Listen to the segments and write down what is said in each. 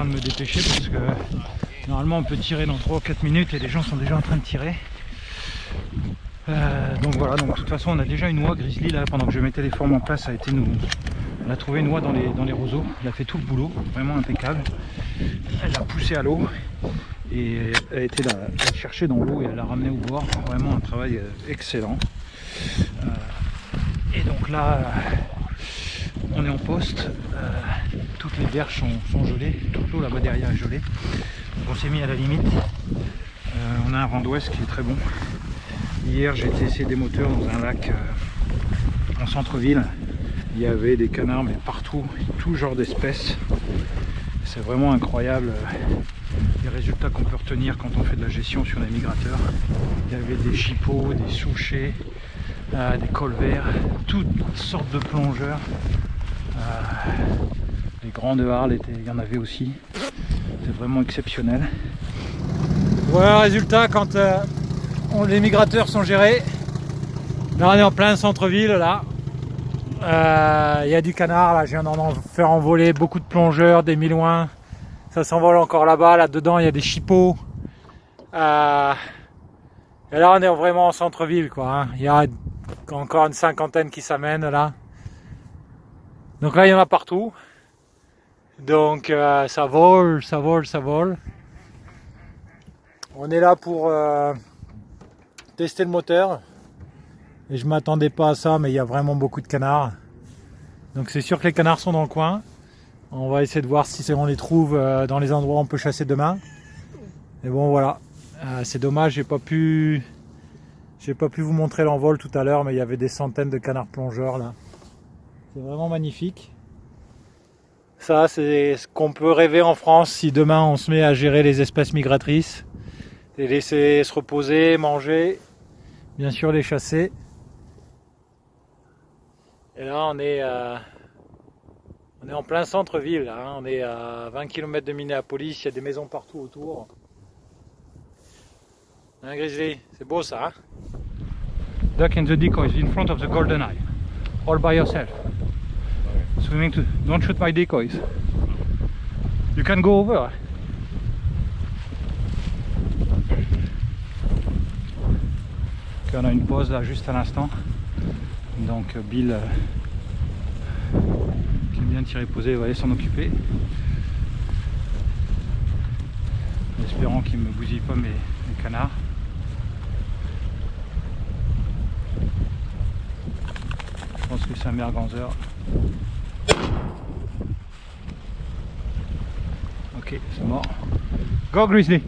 train de me dépêcher parce que normalement on peut tirer dans 3 ou 4 minutes et les gens sont déjà en train de tirer. Donc voilà, donc de toute façon on a déjà une oie grizzly là, pendant que je mettais les formes en place, ça a été on a trouvé une oie dans les roseaux, elle a fait tout le boulot, vraiment impeccable. Elle a poussé à l'eau et elle a été la chercher dans l'eau et elle l'a ramenée au bord, vraiment un travail excellent. Et donc là on est en poste, toutes les berges sont gelées, toute l'eau là-bas derrière est gelée, donc on s'est mis à la limite. On a un vent d'ouest qui est très bon. Hier j'ai été essayer des moteurs dans un lac en centre-ville, il y avait des canards mais partout, tout genre d'espèces. C'est vraiment incroyable les résultats qu'on peut retenir quand on fait de la gestion sur les migrateurs. Il y avait des chippeaux, des souchets, des colverts, toutes sortes de plongeurs. Les grandes harles, il y en avait aussi. C'est vraiment exceptionnel. Voilà le résultat quand les migrateurs sont gérés. Là on est en plein centre-ville là. Il y a du canard là, je viens d'en faire envoler beaucoup de plongeurs, des milouins. Ça s'envole encore là-bas, là-dedans il y a des chippeaux. Et là on est vraiment en centre-ville quoi. Hein. Il y a encore une cinquantaine qui s'amènent là. Donc là il y en a partout. Donc ça vole, ça vole, ça vole. On est là pour tester le moteur. Et je m'attendais pas à ça, mais il y a vraiment beaucoup de canards. Donc c'est sûr que les canards sont dans le coin. On va essayer de voir si on les trouve dans les endroits où on peut chasser demain. Et bon voilà, c'est dommage, j'ai pas pu vous montrer l'envol tout à l'heure, mais il y avait des centaines de canards plongeurs là. C'est vraiment magnifique. Ça c'est ce qu'on peut rêver en France si demain on se met à gérer les espèces migratrices. Les laisser se reposer, manger, bien sûr les chasser. Et là on est en plein centre-ville, hein. On est à 20 km de Minneapolis, il y a des maisons partout autour. Hein Grizzly, c'est beau ça hein. Duck in the decoys in front of the golden eye, all by yourself. Swimming to, don't shoot my decoys. You can go over. Okay, on a une pause là juste à l'instant. Donc Bill qui est bien tiré posé va aller s'en occuper. En espérant qu'il ne me bousille pas mes canards. Je pense que c'est un merganser. Ok, c'est mort. Go Grizzly.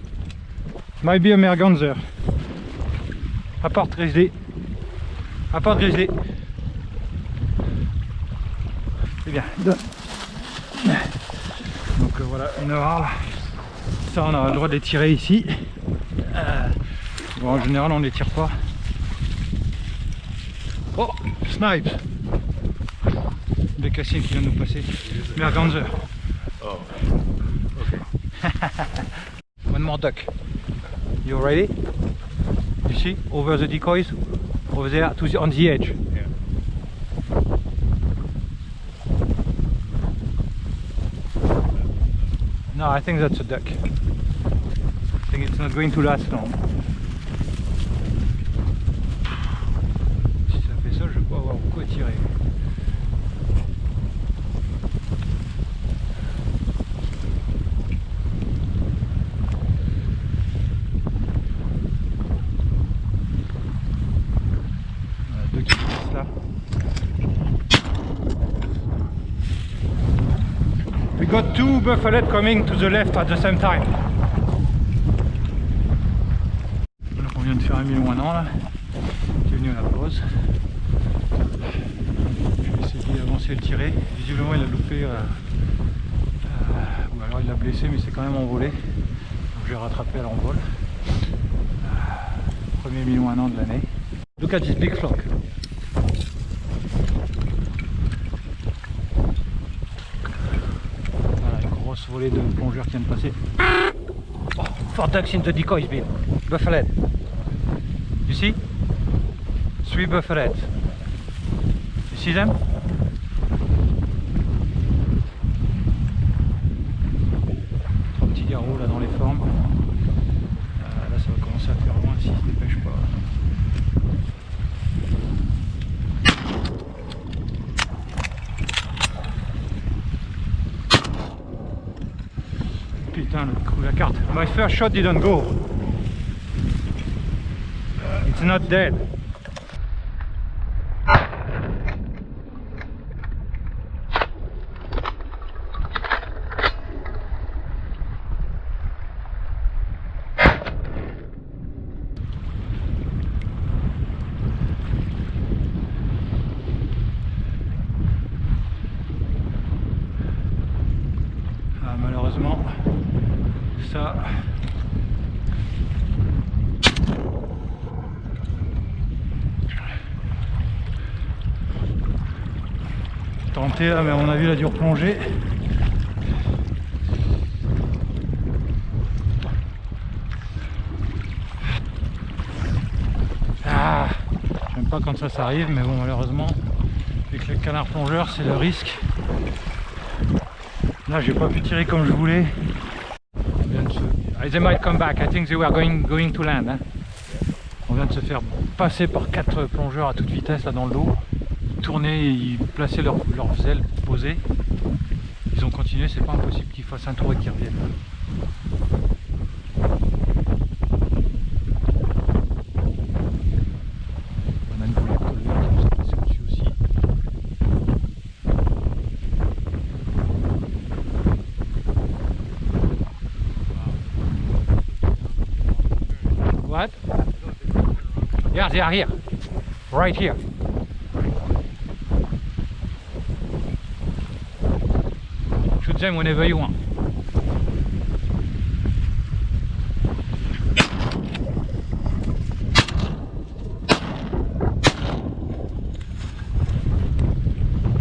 Might be a merganser. Apporte Grizzly. Apporte Grizzly. C'est bien. Donc voilà, une harle. Ça on a le droit de les tirer ici. Bon, en général on ne les tire pas. Oh, snipe. Bécassine qui vient de nous passer. Merganser. Oh, okay. One more duck. You ready? You see, over the decoys, over there, on the edge. Yeah. No, I think that's a duck. I think it's not going to last long. Si ça fait ça, je peux avoir beaucoup à tirer. We got two buffaloes coming to the left at the same time. Donc on vient de faire un 1001 ans là, qui est venu à la pause. Je vais essayer d'avancer et le tirer. Visiblement il a loupé, ou alors il l'a blessé, mais c'est quand même envolé. Donc je vais rattraper à l'envol. Premier 1001 ans de l'année. Look at this big flock. Volée de plongeurs qui viennent de passer. Oh, 4 ducks in the decoys, Bill. Buffalo. You see? 3 buffalo. You see them? dans les formes. Là ça va commencer à faire loin s'il se dépêche pas. Putain, le coup, la carte. My first shot didn't go. It's not dead. Malheureusement, ça tenté là, mais à mon avis, il a dû replonger. Ah, j'aime pas quand ça arrive, mais bon, malheureusement, avec le canard plongeur, c'est le risque. Là, j'ai pas pu tirer comme je voulais. They might come back. I think they were going to land. Hein. On vient de se faire passer par 4 plongeurs à toute vitesse là dans l'eau. Ils tournaient, ils plaçaient leurs ailes posées. Ils ont continué, c'est pas impossible qu'ils fassent un tour et qu'ils reviennent. On a une volée de colvert qui nous a passé au-dessus aussi. What? Yeah, they are here. Right here. Shoot them whenever you want.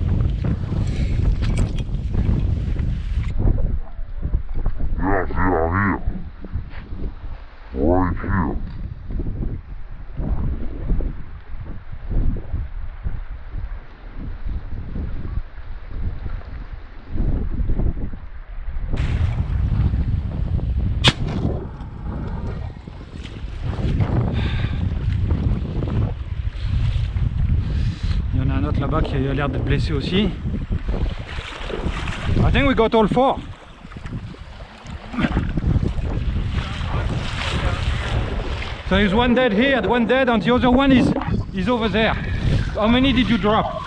Yeah, they are here. Right here. Il y en a un autre là-bas qui a l'air d'être blessé aussi. I think we got all 4. So there's one dead here, one dead, and the other one is over there. How many did you drop?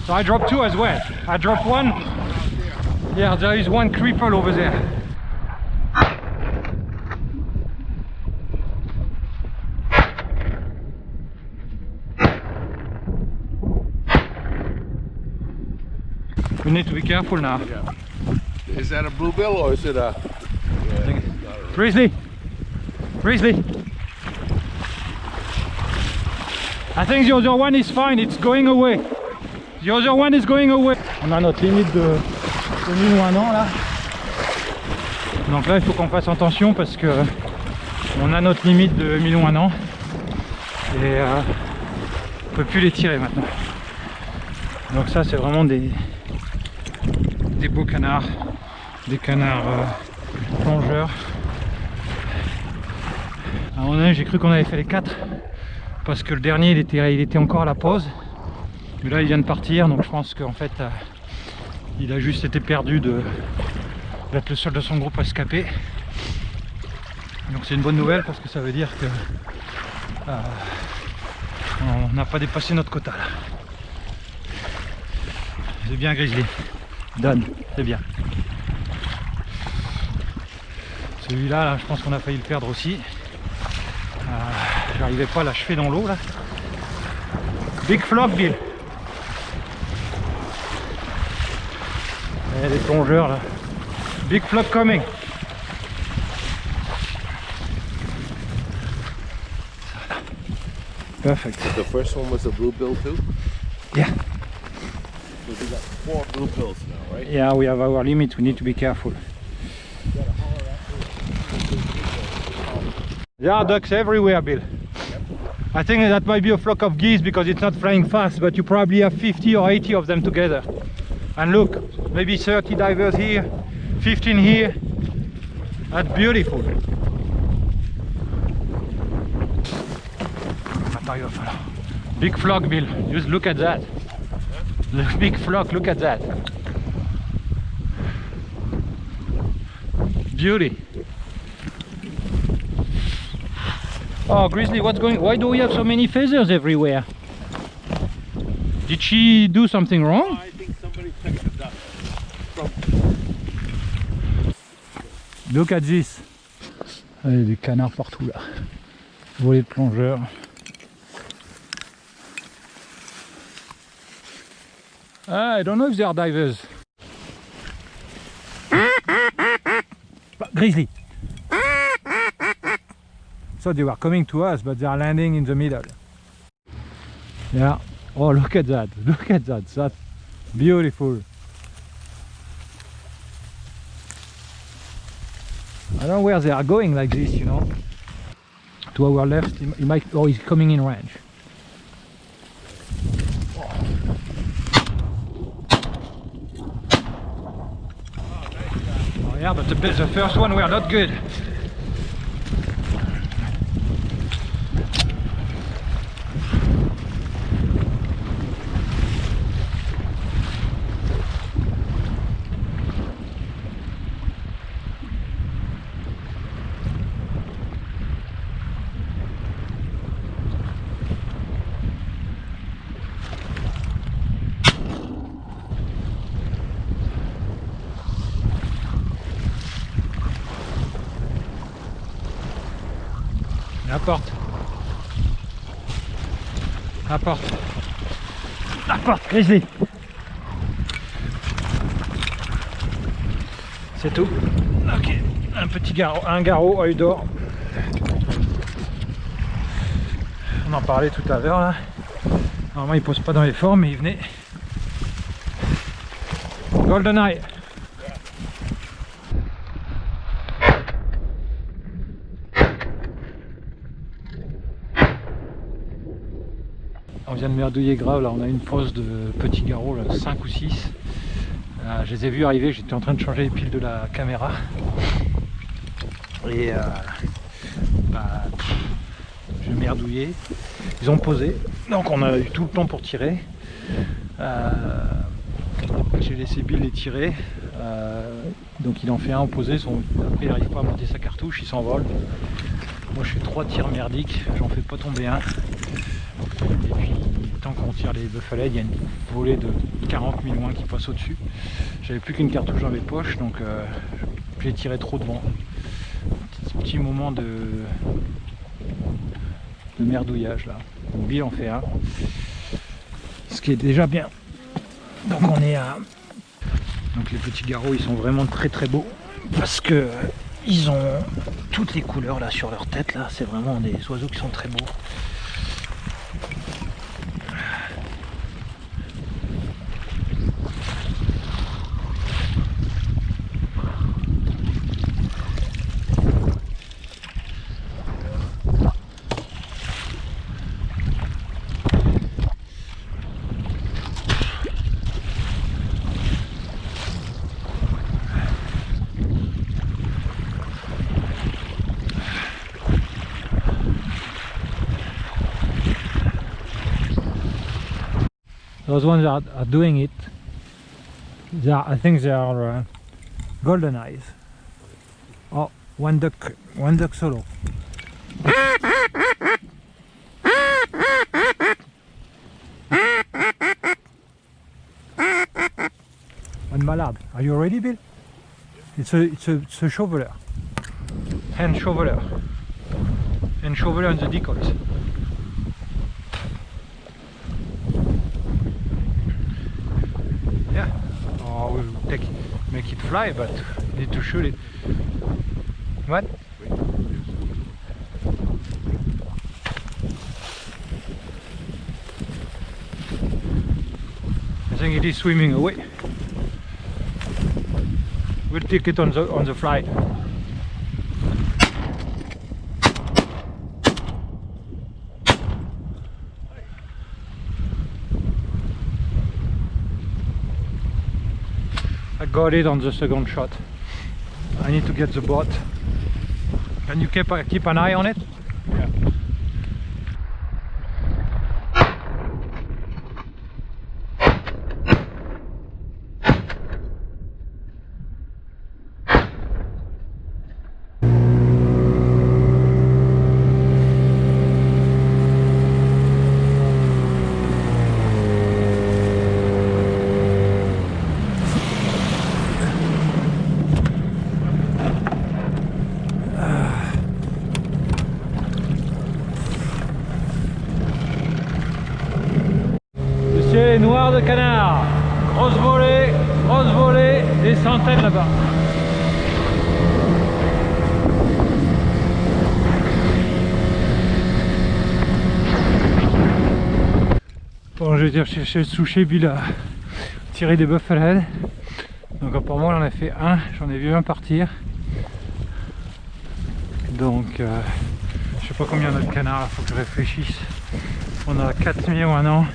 So I dropped 2 as well. I dropped 1. Yeah, there is one cripple over there. We need to be careful now. Yeah. Is that a bluebill or is it a Grizzly! Grizzly! I think the other one is fine, it's going away. The other one is going away. On a notre limite de 1000 ou 1 an là. Donc là il faut qu'on fasse attention parce que on a notre limite de 1000 ou 1 an. Et on peut plus les tirer maintenant. Donc ça c'est vraiment des beaux canards. Des canards plongeurs. À un moment donné j'ai cru qu'on avait fait les 4 parce que le dernier il était encore à la pause, mais là il vient de partir, donc je pense qu'en fait il a juste été perdu d'être le seul de son groupe à escaper. Donc c'est une bonne nouvelle parce que ça veut dire que on n'a pas dépassé notre quota là. C'est bien Grizzly, donne, c'est bien. Celui-là, là, je pense qu'on a failli le perdre aussi. J'arrivais pas à l'achever dans l'eau là. Big flock, Bill. Il y a des plongeurs là. Big flock coming. Perfect. The first one was a bluebill too? Yeah. So we got 4 bluebills now, right? Yeah, we have our limit. We need to be careful. There are ducks everywhere, Bill. I think that might be a flock of geese because it's not flying fast, but you probably have 50 or 80 of them together. And look, maybe 30 divers here, 15 here. That's beautiful. Big flock, Bill. Just look at that. The big flock, look at that. Beauty. Oh, Grizzly, what's going? Why do we have so many feathers everywhere? Did she do something wrong? I think somebody picked it up. Look at this. Il y a des canards partout là. Volée de plongeurs. I don't know if they are divers. Grizzly. So they were coming to us, but they are landing in the middle. Yeah. Oh, look at that. Look at that. That's beautiful. I don't know where they are going like this, you know. To our left, he might. Oh, he's coming in range. Oh, yeah, but the first one were not good. La porte. La porte. La porte, Grizzly. C'est tout. Ok. Un petit garrot, un garrot œil d'or. On en parlait tout à l'heure là. Normalement il pose pas dans les formes, mais il venait. Golden Eye. On vient de merdouiller grave, là on a une pose de petits garrots, là, 5 ou 6. Je les ai vus arriver, j'étais en train de changer les piles de la caméra. Et j'ai merdouillé. Ils ont posé, donc on a eu tout le temps pour tirer. J'ai laissé Bill les tirer. Donc il en fait un opposé, après il n'arrive pas à monter sa cartouche, il s'envole. Moi je fais 3 tirs merdiques, j'en fais pas tomber un. Et puis tant qu'on tire les buffalets, il y a une volée de 40 000 moins qui passe au-dessus. J'avais plus qu'une cartouche dans mes poches, donc j'ai tiré trop devant. Petit moment de merdouillage là. Donc Bill en fait un. Ce qui est déjà bien. Donc on est à... Donc les petits garrots ils sont vraiment très très beaux. Parce que ils ont toutes les couleurs là sur leur tête là. C'est vraiment des oiseaux qui sont très beaux. Those ones are doing it. I think they are golden eyes. Oh, one duck solo. One mallard. Are you ready, Bill? It's a shoveler. Hand shoveler. And shoveler and the decoys. Yeah, or we'll make it fly, but need to shoot it. What? I think it is swimming away. We'll take it on the fly. I got it on the second shot. I need to get the boat. Can you keep an eye on it? Yeah. Le ciel est noir de canards. Grosse volée, des centaines là-bas. Bon, je vais dire chez le souchet, Bill a tiré des bufflehead. Donc apparemment on en a fait un, j'en ai vu un partir. Donc je sais pas combien on a de canards, il faut que je réfléchisse. On a 4000 ou un an.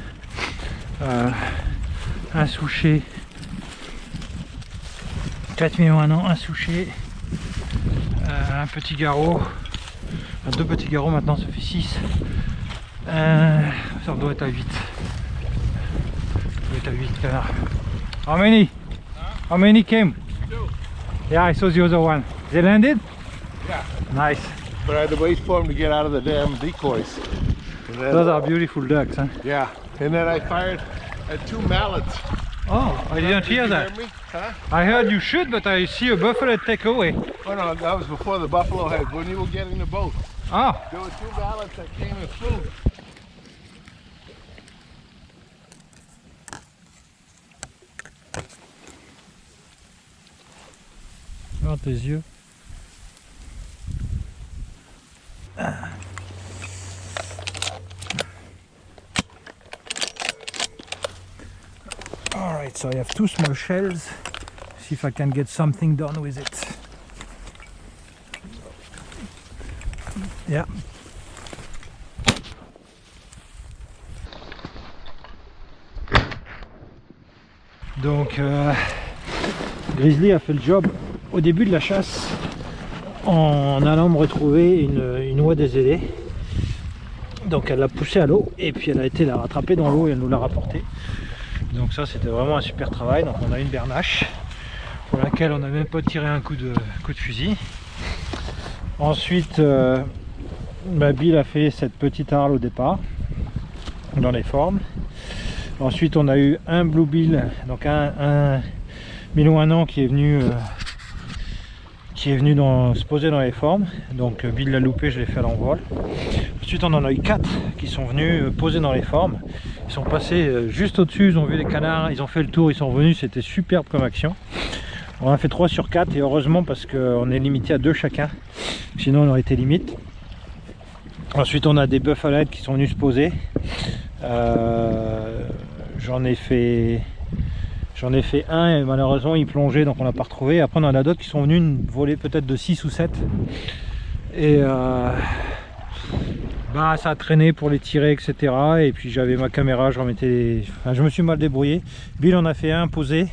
Un souchet, 4 millions un an, un souchet, un petit garrot, deux petits garrots maintenant, ça fait 6, ça doit être à 8, ça doit être à 8 canards. How many? Huh? How many came? 2. Yeah, I saw the other one. They landed? Yeah. Nice. But I had to wait for them to get out of the damn decoys. And then, Those are beautiful ducks, huh? yeah. And then I fired at 2 mallets. Oh, I didn't hear Did you that. hear me? Huh? I heard you shoot, but I see a buffalo take away. Oh no, that was before the buffalo head, when you were getting the boat. Ah, There were 2 mallets that came and flew. regarde tes yeux. Alright, so I have 2 small shells. See if I can get something done with it. Yeah. Donc Grizzly a fait le job au début de la chasse en allant me retrouver une oie des ailés. Donc elle l'a poussée à l'eau et puis elle a été la rattraper dans l'eau et elle nous l'a rapporté. Donc ça c'était vraiment un super travail. Donc on a une bernache pour laquelle on n'a même pas tiré un coup de fusil. Ensuite Bill a fait cette petite harle au départ dans les formes. Ensuite on a eu un bluebill, donc un Milon 1 an qui est venu se poser dans les formes. Donc Bill l'a loupé, je l'ai fait à l'envol. Ensuite on en a eu 4 qui sont venus poser dans les formes. Ils sont passés juste au-dessus, ils ont vu les canards, ils ont fait le tour, ils sont revenus, c'était superbe comme action. On a fait 3 sur 4 et heureusement parce qu'on est limité à 2 chacun, sinon on aurait été limite. Ensuite on a des bufflehead qui sont venus se poser. J'en ai fait un et malheureusement il plongeait donc on l'a pas retrouvé. Après on en a d'autres qui sont venus voler peut-être de 6 ou 7 et ça a traîné pour les tirer etc. Et puis j'avais ma caméra, je remettais je me suis mal débrouillé. Bill en a fait un posé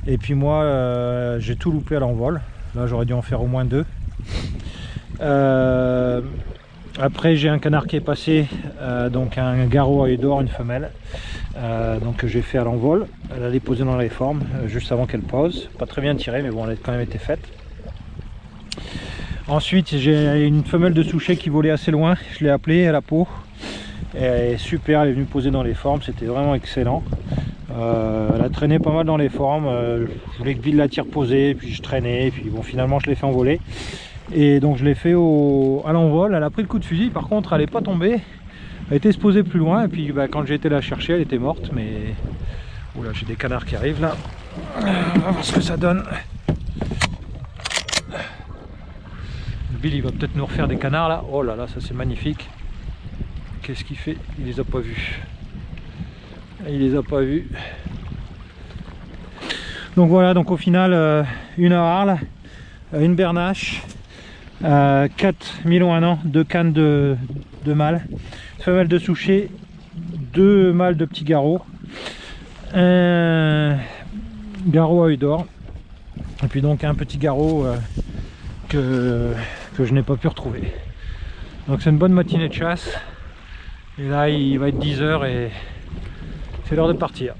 et puis moi j'ai tout loupé à l'envol. Là j'aurais dû en faire au moins 2. Après j'ai un canard qui est passé, donc un garrot à œil d'or, une femelle, donc j'ai fait à l'envol. Elle allait poser dans les formes juste avant qu'elle pose, pas très bien tirée mais bon elle a quand même été faite. Ensuite j'ai une femelle de souchet qui volait assez loin, je l'ai appelée à la peau, et super, elle est venue poser dans les formes, c'était vraiment excellent. Elle a traîné pas mal dans les formes, je voulais que Bill la tire posée, puis je traînais, et puis bon finalement je l'ai fait envoler. Et donc je l'ai fait à l'envol, elle a pris le coup de fusil, par contre elle n'est pas tombée, elle était se poser plus loin, et puis quand j'ai été la chercher elle était morte, mais... Oula, j'ai des canards qui arrivent là, on va voir ce que ça donne. Bill il va peut-être nous refaire des canards là, oh là là ça c'est magnifique. Qu'est-ce qu'il fait? Il les a pas vus. Il les a pas vus. Donc voilà, donc au final une harle, une bernache, 4 Milon 1 an, 2 cannes de mâles, femelle de souchet, 2 mâles de petits garrots, un garrot à œil d'or, et puis donc un petit garrot que je n'ai pas pu retrouver. Donc c'est une bonne matinée de chasse. Et là il va être 10 h et c'est l'heure de partir.